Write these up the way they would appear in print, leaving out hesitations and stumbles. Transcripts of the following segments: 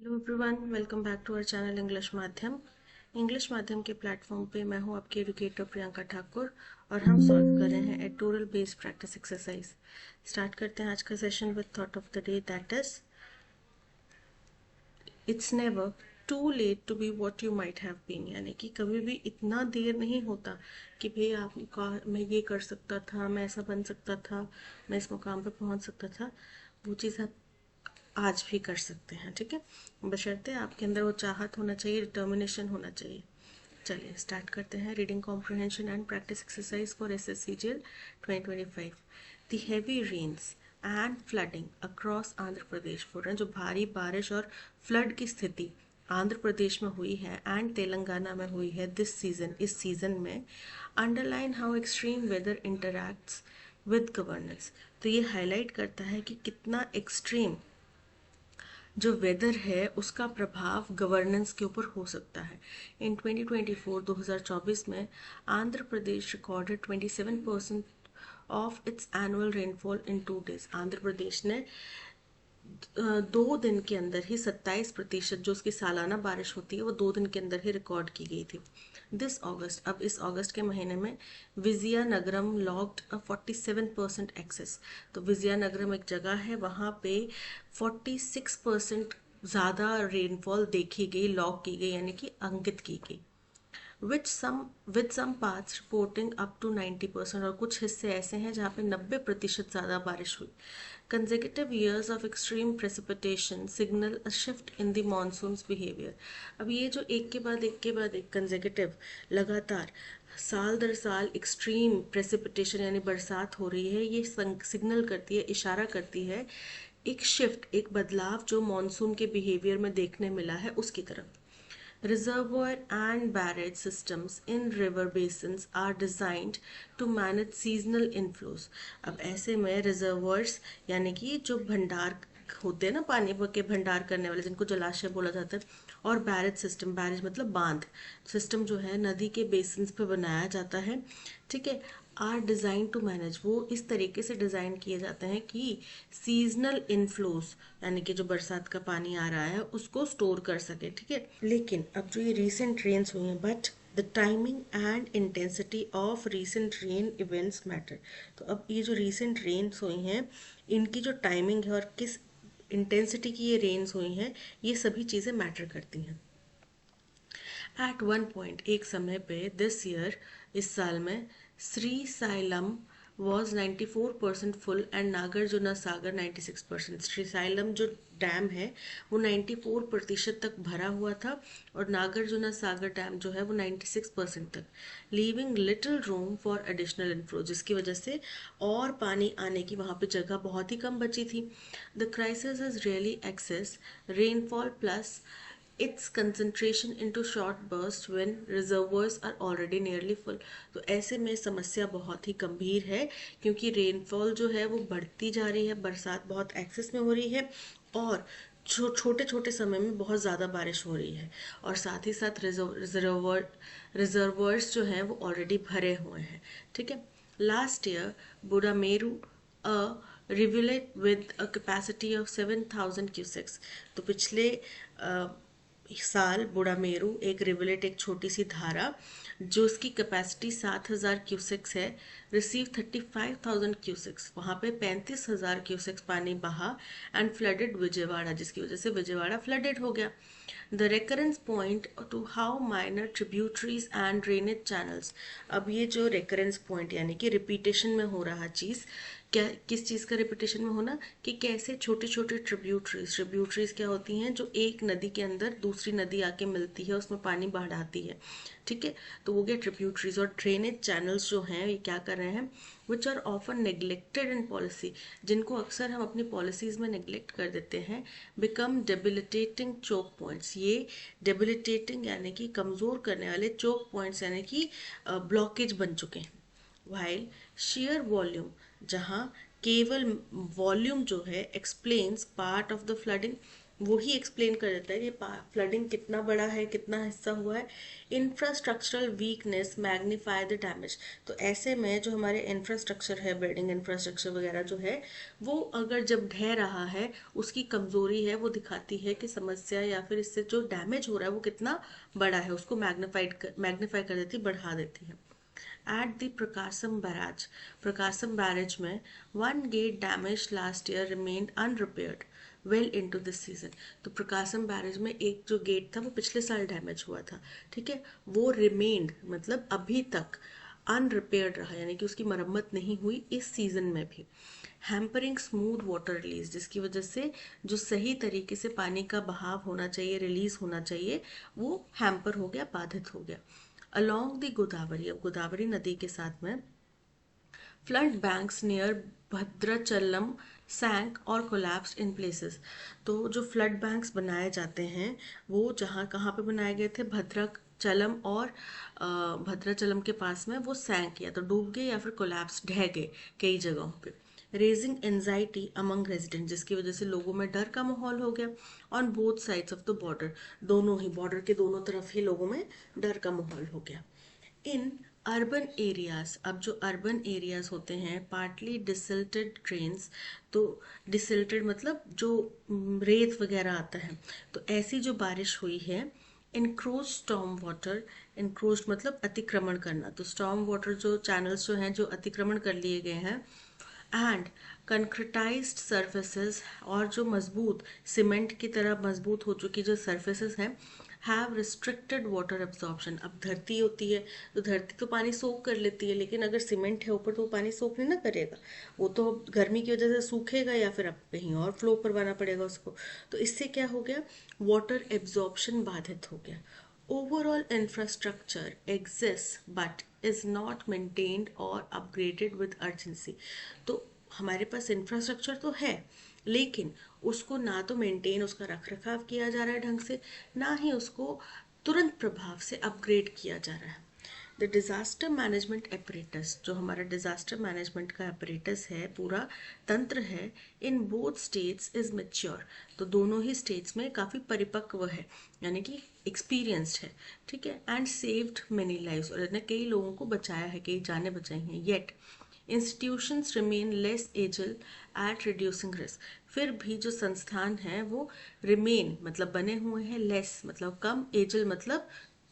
Hello everyone, welcome back to our channel English माध्यम के platform पे मैं हूँ आपकी एजुकेटर प्रियंका ठाकुर और हम सॉल्व कर रहे हैं editorial based practice exercise. Start करते हैं आज का session with thought of the day, that is it's never too late to be what you might have been. यानी कि कभी भी इतना देर नहीं होता कि भाई आपका मैं ये कर सकता था, मैं ऐसा बन सकता था, मैं इस मुकाम पर पहुंच सकता था। वो चीज़ आप आज भी कर सकते हैं, ठीक है, बशर्ते आपके अंदर वो चाहत होना चाहिए, डिटर्मिनेशन होना चाहिए। चलिए स्टार्ट करते हैं। Reading comprehension and practice exercise for SSCGL 2025। The heavy rains and flooding across Andhra Pradesh. बोल रहे हैं जो भारी बारिश और फ्लड की स्थिति आंध्र प्रदेश में हुई है एंड तेलंगाना में हुई है दिस सीजन, इस सीजन में, underline how extreme weather interacts with governance. तो ये हाईलाइट करता है कि कितना एक्सट्रीम जो वेदर है उसका प्रभाव गवर्नेंस के ऊपर हो सकता है। इन 2024 में Andhra Pradesh recorded 27% of its annual rainfall in 2 days। Andhra Pradesh ने 2 दिन के अंदर ही 27% जो उसकी सालाना बारिश होती है वो 2 दिन के अंदर ही रिकॉर्ड की गई थी। दिस अगस्त, अब इस अगस्त के महीने में विजयनगरम लॉग्ड 47% एक्सेस। तो विजयनगरम एक जगह है, वहाँ पे 46% ज़्यादा रेनफॉल देखी गई, लॉग की गई, यानी कि अंकित की गई। Which some with some parts reporting up to 90%। और कुछ हिस्से ऐसे हैं जहाँ पे 90% ज़्यादा बारिश हुई। Consecutive years of extreme precipitation signal a shift in the monsoons behaviour. अब ये जो एक के बाद एक के बाद एक कंसेक्यूटिव लगातार साल दर साल एक्सट्रीम प्रेसिपिटेशन यानी बरसात हो रही है, ये सिग्नल करती है, इशारा करती है एक शिफ्ट, एक बदलाव जो मानसून के बिहेवियर में देखने मिला है उसकी तरफ। Reservoir and barrage systems in river basins are designed to manage seasonal inflows। अब ऐसे में रिजर्वर्स यानी कि जो भंडार होते हैं ना, पानी के भंडार करने वाले जिनको जलाशय बोला जाता है, और बैरेज सिस्टम, बैरेज मतलब बांध सिस्टम जो है नदी के बेसिन्स पे बनाया जाता है, ठीक है, आर डिज़ाइन टू मैनेज, वो इस तरीके से डिज़ाइन किए जाते हैं कि सीजनल इनफ्लोज यानी कि जो बरसात का पानी आ रहा है उसको स्टोर कर सके, ठीक है। लेकिन अब जो ये रीसेंट रेन्स हुई हैं, but the timing and intensity of recent rain events matter. तो अब ये जो रीसेंट रेन्स हुई हैं इनकी जो टाइमिंग है और किस इंटेंसिटी की ये रेन्स हुई हैं, ये सभी चीज़ें मैटर करती हैं। एट वन पॉइंट, एक समय पे, दिस ईयर, इस साल में, Shri xylem was 94% full and Nagarjuna Sagar 96%। Shri xylem जो डैम है वो 94% तक भरा हुआ था और नागार्जुना सागर डैम जो है वो 96% तक, leaving little room for additional inflow, जिसकी वजह से और पानी आने की वहाँ पे जगह बहुत ही कम बची थी। The crisis is really excess rainfall plus its concentration into short bursts when reservoirs are already nearly full। तो ऐसे में समस्या बहुत ही गंभीर है क्योंकि रेनफॉल जो है वो बढ़ती जा रही है, बरसात बहुत एक्सेस में हो रही है और छोटे छोटे समय में बहुत ज़्यादा बारिश हो रही है, और साथ ही साथ रिजर्वर्स जो हैं वो ऑलरेडी भरे हुए हैं, ठीक है। Last year Budameru a rivulet with a capacity of 7,000 cusecs। तो पिछले साल बुडामेरू एक रिवलेट, एक छोटी सी धारा जो उसकी कैपेसिटी 7,000 क्यूसेक्स है, रिसीव 35,000 क्यूसेक्स, वहाँ पे 35,000 क्यूसेक्स पानी बहा एंड फ्लडेड विजयवाड़ा, जिसकी वजह से विजयवाड़ा फ्लडेड हो गया। The recurrence point two how minor tributaries and drainage channels. अब ये जो रेकरेंस पॉइंट यानी कि रिपीटेशन में हो रहा चीज़, क्या किस चीज़ का रिपीटेशन में होना, कि कैसे छोटे छोटे ट्रिब्यूटरीज क्या होती हैं जो एक नदी के अंदर दूसरी नदी आके मिलती है, उसमें पानी बढ़ाती है, ठीक है। तो वो क्या ट्रिब्यूटरीज, और ड्रेनेज चैनल्स जो हैं ये क्या कर रहे हैं, which are often neglected in policy, जिनको अक्सर हम अपनी पॉलिसीज में नेग्लेक्ट कर देते हैं, बिकम डेबिलिटेटिंग चोक पॉइंट्स। ये डेबिलिटेटिंग यानी कि कमज़ोर करने वाले, चोक पॉइंट्स यानी कि ब्लॉकेज बन चुके हैं। वाइल शेयर वॉल्यूम, जहाँ केवल वॉल्यूम जो है explains part of the flooding, वो ही एक्सप्लेन कर देता है कि फ्लडिंग कितना बड़ा है, कितना हिस्सा हुआ है। Infrastructural weakness magnify the damage. तो ऐसे में जो हमारे इंफ्रास्ट्रक्चर है, बिल्डिंग इंफ्रास्ट्रक्चर वगैरह जो है, वो अगर जब ढह रहा है, उसकी कमजोरी है, वो दिखाती है कि समस्या या फिर इससे जो डैमेज हो रहा है वो कितना बड़ा है, उसको मैग्नीफाई कर देती, बढ़ा देती है। At the Prakasam Barrage, Prakasam Barrage में one gate damaged last year remained unrepaired well into this season। तो प्रकाशम बैरेज में एक जो गेट था वो पिछले साल डैमेज हुआ था, ठीक है, वो रिमेन्ड मतलब अभी तक अनरिपेयर्ड रहा, यानी कि उसकी मरम्मत नहीं हुई इस सीजन में भी। हैम्परिंग स्मूथ वाटर रिलीज, जिसकी वजह से जो सही तरीके से पानी का बहाव होना चाहिए, रिलीज होना चाहिए, वो हैम्पर हो गया, बाधित हो गया। अलोंग द गोदावरी, अब गोदावरी नदी के साथ में फ्लड बैंक्स नियर भद्राचलम सैंक और कोलैप्स्ड इन प्लेसेस। तो जो फ्लड बैंक्स बनाए जाते हैं वो जहाँ कहाँ पे बनाए गए थे, भद्राचलम और भद्राचलम के पास में, वो सैंक या तो डूब गए या फिर कोलैप्स ढह गए कई जगहों पे। रेजिंग एंजाइटी अमंग रेजिडेंट, जिसकी वजह से लोगों में डर का माहौल हो गया। On both sides of the border, दोनों ही बॉर्डर के दोनों तरफ ही लोगों में डर का माहौल हो गया। इन अर्बन एरियाज, अब जो अर्बन एरियाज होते हैं, पार्टली डिसिल्टेड ड्रेन्स, तो डिसिल्टेड मतलब जो रेत वगैरह आता है, तो ऐसी जो बारिश हुई है। इनक्रोज स्टॉर्म वाटर, इनक्रोज मतलब अतिक्रमण करना, तो स्टॉर्म वाटर जो चैनल्स जो हैं जो अतिक्रमण कर लिए गए हैं। एंड कंक्रीटाइज्ड सर्फेसेस, और जो मजबूत सीमेंट की तरह मजबूत हो चुकी जो सर्फेसेस हैं, हैव रिस्ट्रिक्टेड वाटर एब्जॉर्प्शन। अब धरती होती है तो धरती तो पानी सोख कर लेती है, लेकिन अगर सीमेंट है ऊपर तो वो पानी सोख नहीं ना करेगा, वो तो गर्मी की वजह से सूखेगा या फिर अब कहीं और फ्लो करवाना पड़ेगा उसको। तो इससे क्या हो गया, वाटर एब्जॉर्प्शन बाधित हो गया। Overall infrastructure exist but is not maintained और अपग्रेडेड विद अर्जेंसी। तो हमारे पास इंफ्रास्ट्रक्चर तो है, लेकिन उसको ना तो मेंटेन, उसका रख रखाव किया जा रहा है ढंग से, ना ही उसको तुरंत प्रभाव से अपग्रेड किया जा रहा है। द डिज़ास्टर मैनेजमेंट एपरेटस, जो हमारा डिज़ास्टर मैनेजमेंट का एपरेटस है, पूरा तंत्र है, in both states is mature. तो दोनों ही स्टेट्स में काफ़ी परिपक्व है, यानी कि एक्सपीरियंस्ड है, ठीक है। एंड सेव्ड मेनी लाइव्स, और इसने कई लोगों को बचाया है, कई जानें बचाई हैं। येट इंस्टीट्यूशंस रिमेन लेस एजल एट रिड्यूसिंग रिस्क, फिर भी जो संस्थान हैं वो रिमेन मतलब बने हुए हैं, लेस मतलब कम, एजल मतलब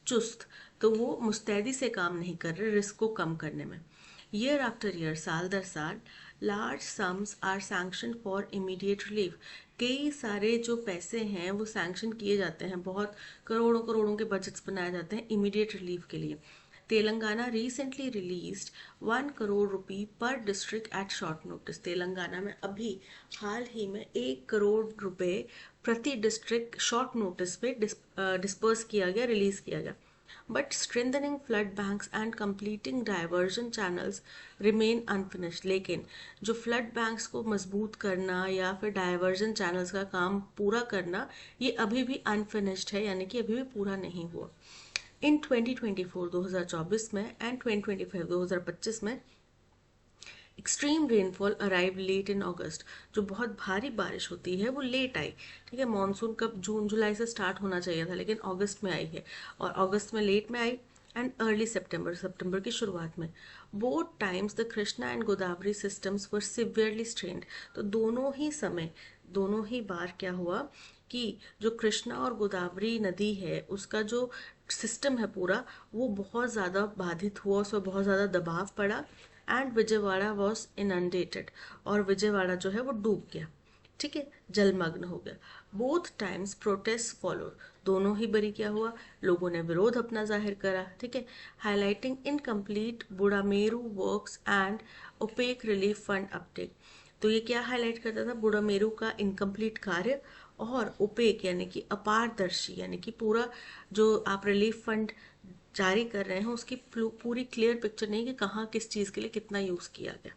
चुस्त, तो वो मुस्तैदी से काम नहीं कर रहे रिस्क को कम करने में। ईयर आफ्टर ईयर, साल दर साल, large sums are sanction for immediate relief, कई सारे जो पैसे हैं वो सैंक्शन किए जाते हैं, बहुत करोड़ों करोड़ों के बजट्स बनाए जाते हैं इमीडिएट रिलीफ के लिए। Telangana recently released 1 crore rupee per district at short notice, Telangana में अभी हाल ही में 1 करोड़ रुपए प्रति डिस्ट्रिक्ट शॉर्ट नोटिस पे डिस्पर्स किया गया, रिलीज किया गया। But strengthening flood banks and completing diversion channels remain unfinished, लेकिन जो फ्लड बैंक्स को मजबूत करना या फिर डाइवर्जन चैनल्स का काम पूरा करना, ये अभी भी अनफिनिश्ड है, यानी कि अभी भी पूरा नहीं हुआ। इन 2024 2024 में एंड 2025 2025 में एक्सट्रीम रेनफॉल अराइव लेट इन अगस्त, जो बहुत भारी बारिश होती है वो लेट आई, ठीक है। मानसून कब जून जुलाई से स्टार्ट होना चाहिए था, लेकिन अगस्त में आई है, और अगस्त में लेट में आई। एंड अर्ली सितंबर, सितंबर की शुरुआत में। Both times the Krishna and Godavari systems were severely strained, तो दोनों ही समय, दोनों ही बार क्या हुआ कि जो कृष्णा और गोदावरी नदी है उसका जो सिस्टम है पूरा, वो बहुत ज़्यादा बाधित हुआ, उस पर बहुत ज़्यादा दबाव पड़ा। एंड विजयवाड़ा वॉज इनंडेटेड, और विजयवाड़ा जो है वो डूब गया, ठीक है, जलमग्न हो गया। बोथ टाइम्स प्रोटेस्ट फॉलो, दोनों ही बरी क्या हुआ, लोगों ने विरोध अपना जाहिर करा, ठीक है। Highlighting incomplete Budameru works and opaque relief fund uptake, तो ये क्या हाईलाइट करता था, बुडामेरू का इनकम्प्लीट कार्य, और ओपेक यानी कि अपारदर्शी, यानी कि पूरा जो आप रिलीफ फंड जारी कर रहे हैं उसकी पूरी क्लियर पिक्चर नहीं कि कहाँ किस चीज़ के लिए कितना यूज़ किया गया।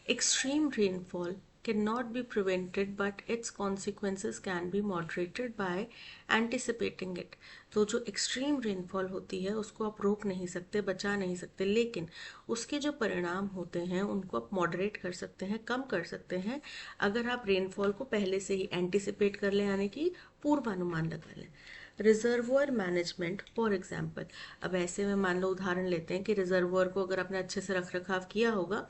Extreme rainfall cannot be prevented but its consequences can be moderated by anticipating it. तो जो एक्सट्रीम रेनफॉल होती है उसको आप रोक नहीं सकते, बचा नहीं सकते, लेकिन उसके जो परिणाम होते हैं उनको आप मॉडरेट कर सकते हैं, कम कर सकते हैं, अगर आप रेनफॉल को पहले से ही एंटिसिपेट कर लें, यानी कि पूर्वानुमान लगा लें। रिजर्वोयर मैनेजमेंट फॉर एग्जाम्पल, अब ऐसे में मान लो उदाहरण लेते हैं कि रिजर्वोयर को अगर आपने अच्छे से रख रखाव किया होगा,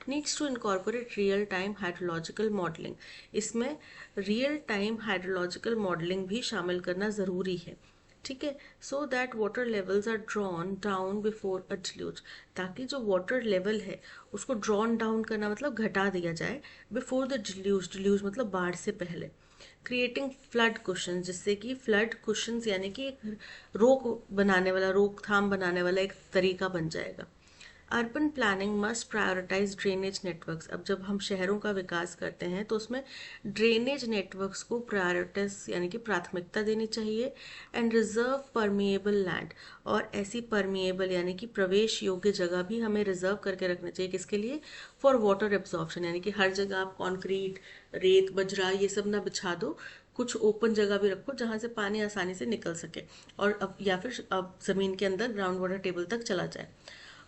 needs to incorporate real time hydrological modelling, इसमें रियल टाइम हाइड्रोलॉजिकल मॉडलिंग भी शामिल करना ज़रूरी है, ठीक है। So that water levels are drawn down before a deluge, ताकि जो वाटर लेवल है उसको ड्रॉन डाउन करना मतलब घटा दिया जाए बिफोर द डिल्यूज, डिल्यूज मतलब बाढ़ से पहले। क्रिएटिंग फ्लड कुशन, जिससे कि फ्लड कुशन यानी कि एक रोक बनाने वाला, रोकथाम बनाने वाला एक तरीका बन जाएगा। Urban planning must prioritise drainage networks, अब जब हम शहरों का विकास करते हैं तो उसमें ड्रेनेज नेटवर्क्स को प्रायोरिटाइज यानी कि प्राथमिकता देनी चाहिए। एंड रिजर्व परमिएबल लैंड, और ऐसी परमिएबल यानी कि प्रवेश योग्य जगह भी हमें रिजर्व करके रखना चाहिए, किसके लिए? फॉर वाटर एब्जॉर्प्शन, यानी कि हर जगह आप कॉन्क्रीट, रेत, बजरा ये सब ना बिछा दो, कुछ ओपन जगह भी रखो जहां से पानी आसानी से निकल सके और अब या फिर अब जमीन के अंदर ग्राउंड वाटर टेबल तक चला जाए।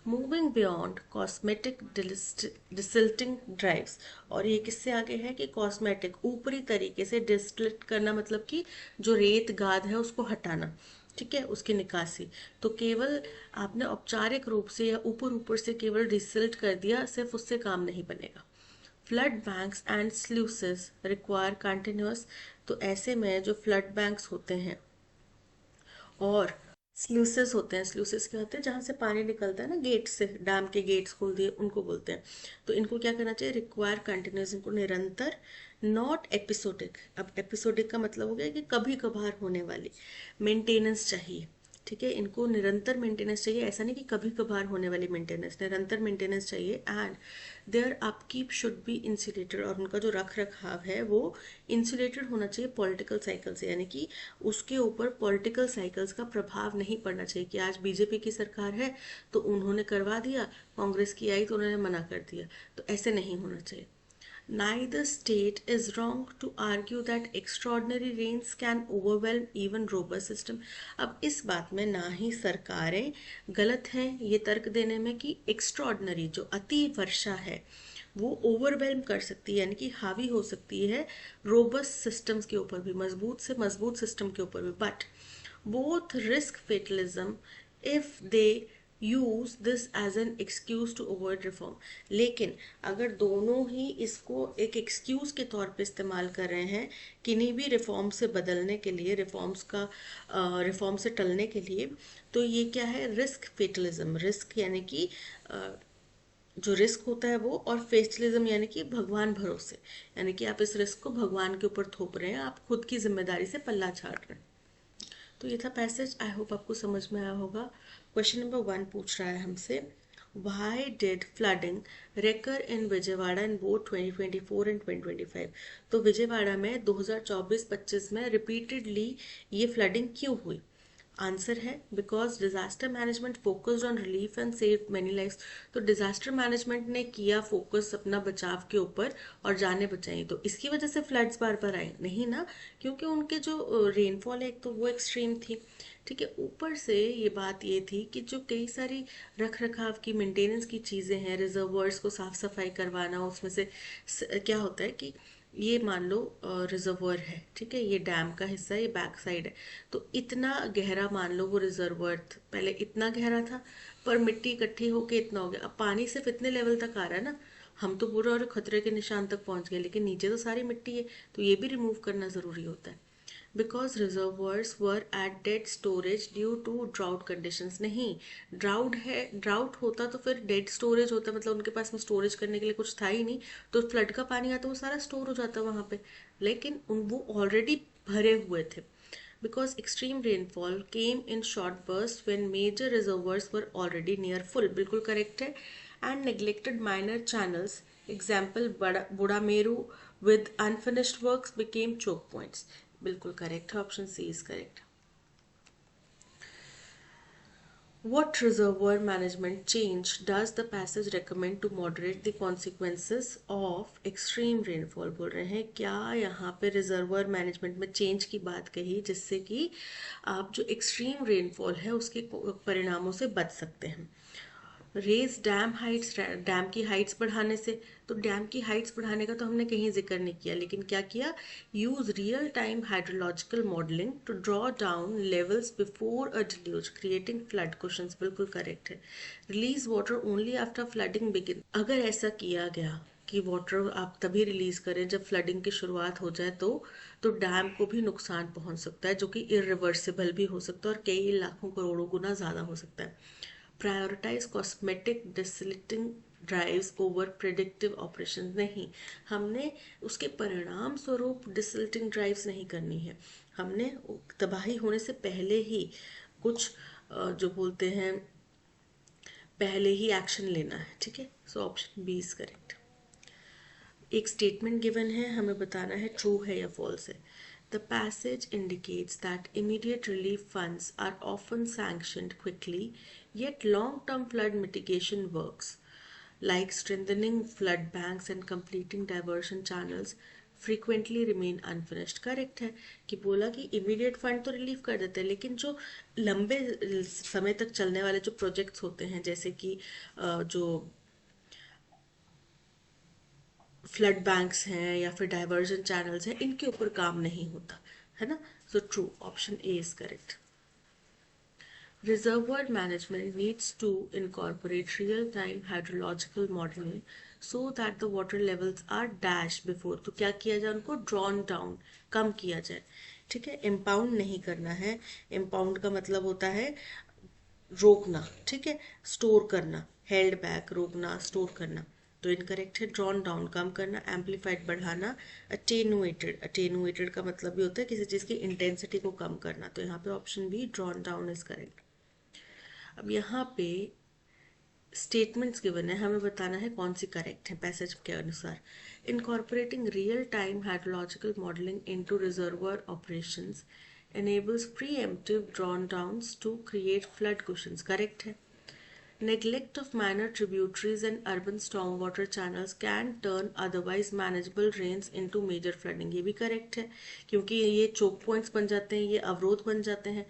Moving beyond cosmetic desilting drives, और ये किससे आगे है कि कॉस्मेटिक ऊपरी तरीके से डिस्टिल्ट करना, मतलब कि जो रेत गाद है उसको हटाना, ठीक है, उसकी निकासी। तो केवल आपने औपचारिक रूप से या ऊपर ऊपर से केवल डिसिल्ट कर दिया, सिर्फ उससे काम नहीं बनेगा। Flood banks and sluices require continuous, तो ऐसे में जो फ्लड बैंक्स होते हैं और स्लूसेस होते हैं, स्लूसेस क्या होते हैं? जहां से पानी निकलता है ना, गेट से, डैम के गेट्स खोल दिए उनको बोलते हैं। तो इनको क्या करना चाहिए? रिक्वायर कंटिन्यूस, इनको निरंतर, नॉट एपिसोडिक। अब एपिसोडिक का मतलब हो गया कि कभी कभार होने वाली मेंटेनेंस चाहिए, ठीक है। इनको निरंतर मेंटेनेंस चाहिए, ऐसा नहीं कि कभी कभार होने वाली मेंटेनेंस, निरंतर मेंटेनेंस चाहिए। And their upkeep should be insulated, और उनका जो रख रखाव है वो इंसुलेटेड होना चाहिए पॉलिटिकल साइकिल से, यानी कि उसके ऊपर पॉलिटिकल साइकिल्स का प्रभाव नहीं पड़ना चाहिए कि आज बीजेपी की सरकार है तो उन्होंने करवा दिया, कांग्रेस की आई तो उन्होंने मना कर दिया, तो ऐसे नहीं होना चाहिए। Neither state is wrong to argue that extraordinary rains can overwhelm even robust system. अब इस बात में ना ही सरकारें गलत हैं ये तर्क देने में कि एक्स्ट्रॉर्डनरी जो अति वर्षा है वो ओवरवेल्म कर सकती है, यानी कि हावी हो सकती है रोबस्ट सिस्टम्स के ऊपर भी, मजबूत से मजबूत सिस्टम के ऊपर भी। But both risk fatalism if they use this as an excuse to avoid reform, लेकिन अगर दोनों ही इसको एक एक्सक्यूज के तौर पे इस्तेमाल कर रहे हैं किन्हीं भी रिफॉर्म से बदलने के लिए, रिफॉर्म से टलने के लिए, तो ये क्या है? Risk fatalism. रिस्क यानी कि जो रिस्क होता है वो, और फेटलिज्म यानी कि भगवान भरोसे, यानी कि आप इस रिस्क को भगवान के ऊपर थोप रहे हैं, आप खुद की जिम्मेदारी से पल्ला झाड़ रहे हैं। तो ये था पैसेज, आई होप आपको समझ में आया होगा। क्वेश्चन नंबर 1 पूछ रहा है हमसे, Why did flooding recur in Vijayawada in both 2024 and 2025? तो विजयवाड़ा में 2024-25 में रिपीटेडली ये फ्लडिंग क्यों हुई? आंसर है because disaster management focused on relief and save many lifes. तो डिजास्टर मैनेजमेंट ने किया फोकस अपना बचाव के ऊपर और जाने बचाई, तो इसकी वजह से फ्लड्स बार बार आए नहीं ना, क्योंकि उनके जो रेनफॉल है एक तो वो एक्सट्रीम थी, ठीक है। ऊपर से ये बात ये थी कि जो कई सारी रख रखाव की मेंटेनेंस की चीज़ें हैं, रिजर्वर्स को साफ सफाई करवाना, उसमें से क्या होता है कि ये मान लो रिजर्वर है, ठीक है, ये डैम का हिस्सा है, ये बैक साइड है, तो इतना गहरा मान लो वो रिजर्वर पहले इतना गहरा था, पर मिट्टी इकट्ठी होके इतना हो गया, अब पानी सिर्फ इतने लेवल तक आ रहा है ना, हम तो पूरा और खतरे के निशान तक पहुंच गए, लेकिन नीचे तो सारी मिट्टी है, तो ये भी रिमूव करना जरूरी होता है। Because reservoirs were at dead storage due to drought conditions, नहीं, ड्राउट है, ड्राउट होता तो फिर डेड स्टोरेज होता, मतलब उनके पास में स्टोरेज करने के लिए कुछ था ही नहीं, तो फ्लड का पानी आता वो सारा स्टोर हो जाता वहां पे, लेकिन वो ऑलरेडी भरे हुए थे। Because extreme rainfall came in short bursts when major reservoirs were already near full, बिल्कुल करेक्ट है। and neglected minor channels, example Budameru with unfinished works became choke points, बिल्कुल करेक्ट है, option C is correct. What reservoir management change does the passage recommend to moderate the consequences of extreme rainfall? बोल रहे हैं क्या यहाँ पे reservoir management में change की बात कही जिससे कि आप जो एक्सट्रीम रेनफॉल है उसके परिणामों से बच सकते हैं। रेज डैम हाइट्स, डैम की हाइट्स बढ़ाने से, तो डैम की हाइट्स बढ़ाने का तो हमने कहीं जिक्र नहीं किया, लेकिन क्या किया, use real time hydrological modelling to draw down levels before a deluge creating flood questions, बिल्कुल करेक्ट है। Release water only after flooding begin, अगर ऐसा किया गया कि वाटर आप तभी रिलीज करें जब फ्लडिंग की शुरुआत हो जाए तो डैम को भी नुकसान पहुंच सकता है जो कि इरिवर्सिबल भी हो सकता है और कई लाखों करोड़ों गुना ज़्यादा हो सकता है। Prioritise cosmetic desilting drives over predictive operation, नहीं, हमने उसके परिणाम स्वरूप डिसलिटिंग ड्राइव्स नहीं करनी है, हमने तबाही होने से पहले ही कुछ जो बोलते हैं पहले ही एक्शन लेना है, ठीक है। So option B is correct. एक स्टेटमेंट गिवन है, हमें बताना है ट्रू है या फॉल्स है। The passage indicates that immediate relief funds are often sanctioned quickly, yet long-term flood mitigation works, like strengthening flood banks and completing diversion channels, frequently remain unfinished. Correct है कि बोला कि इमीडिएट फंड तो relief कर देते हैं, लेकिन जो लंबे समय तक चलने वाले जो प्रोजेक्ट्स होते हैं जैसे कि जो फ्लड बैंक्स हैं या फिर डाइवर्जन चैनल्स हैं, इनके ऊपर काम नहीं होता है ना। So true, option A is correct. Reservoir management needs to incorporate real-time hydrological modeling so that the water levels are dashed before, तो क्या किया जाए, उनको drawn down, कम किया जाए, ठीक है। impound नहीं करना है, impound का मतलब होता है रोकना, ठीक है, स्टोर करना, हेल्ड बैक रोकना, स्टोर करना, तो इनकरेक्ट है। ड्रॉन डाउन कम करना, एम्पलीफाइड बढ़ाना, अटेनुएटेड, अटेनुएटेड का मतलब भी होता है किसी चीज़ की इंटेंसिटी को कम करना, तो यहाँ पे option be drawn down is correct. अब यहाँ पे स्टेटमेंट्स गिवन है, हमें बताना है कौन सी करेक्ट है पैसेज के अनुसार। Incorporating real time hydrological modelling into reservoir operations enables preemptive drawn downs to create flood cushions, correct है। Neglect of minor tributaries and urban stormwater channels can turn otherwise manageable rains into major flooding, ये भी correct है क्योंकि ये choke points बन जाते हैं, ये अवरोध बन जाते हैं।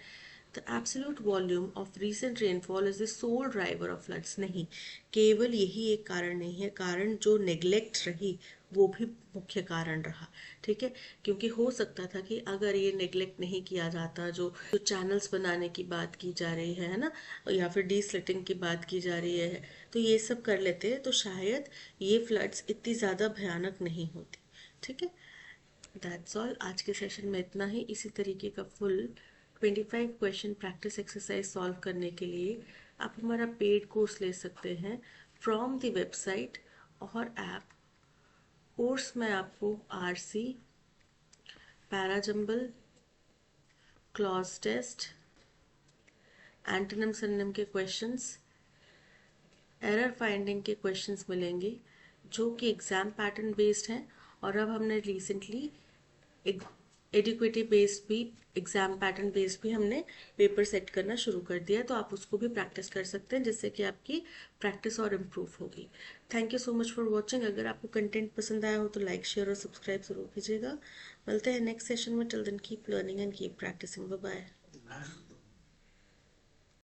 The absolute volume of recent rainfall is the sole driver of floods, नहीं, केवल यही एक कारण नहीं है, कारण जो नेग्लेक्ट रही वो भी मुख्य कारण रहा, ठीक है। क्योंकि हो सकता था कि अगर ये नेग्लेक्ट नहीं किया जाता, जो चैनल्स बनाने की बात की जा रही है ना, या फिर डीस्लिटिंग की बात की जा रही है, तो ये सब कर लेते तो शायद ये फ्लड्स इतनी ज़्यादा भयानक नहीं होती, ठीक है। दैट्स ऑल, आज के सेशन में इतना ही। इसी तरीके का full 25 question practice exercise solve करने के लिए आप हमारा पेड कोर्स ले सकते हैं फ्रॉम द वेबसाइट और ऐप। कोर्स में आपको RC, parajumble, cloze test, antonym synonym के क्वेश्चंस, एरर फाइंडिंग के क्वेश्चंस मिलेंगे जो कि एग्जाम पैटर्न बेस्ड हैं, और अब हमने रिसेंटली एडिक्वेटिव बेस्ड भी, एग्जाम पैटर्न बेस्ड भी हमने पेपर सेट करना शुरू कर दिया, तो आप उसको भी प्रैक्टिस कर सकते हैं जिससे कि आपकी प्रैक्टिस और इम्प्रूव होगी। Thank you so much for watching. अगर आपको कंटेंट पसंद आया हो तो लाइक, शेयर और सब्सक्राइब जरूर कीजिएगा। मिलते हैं नेक्स्ट सेशन में। Till then keep learning and keep practising. Bye bye.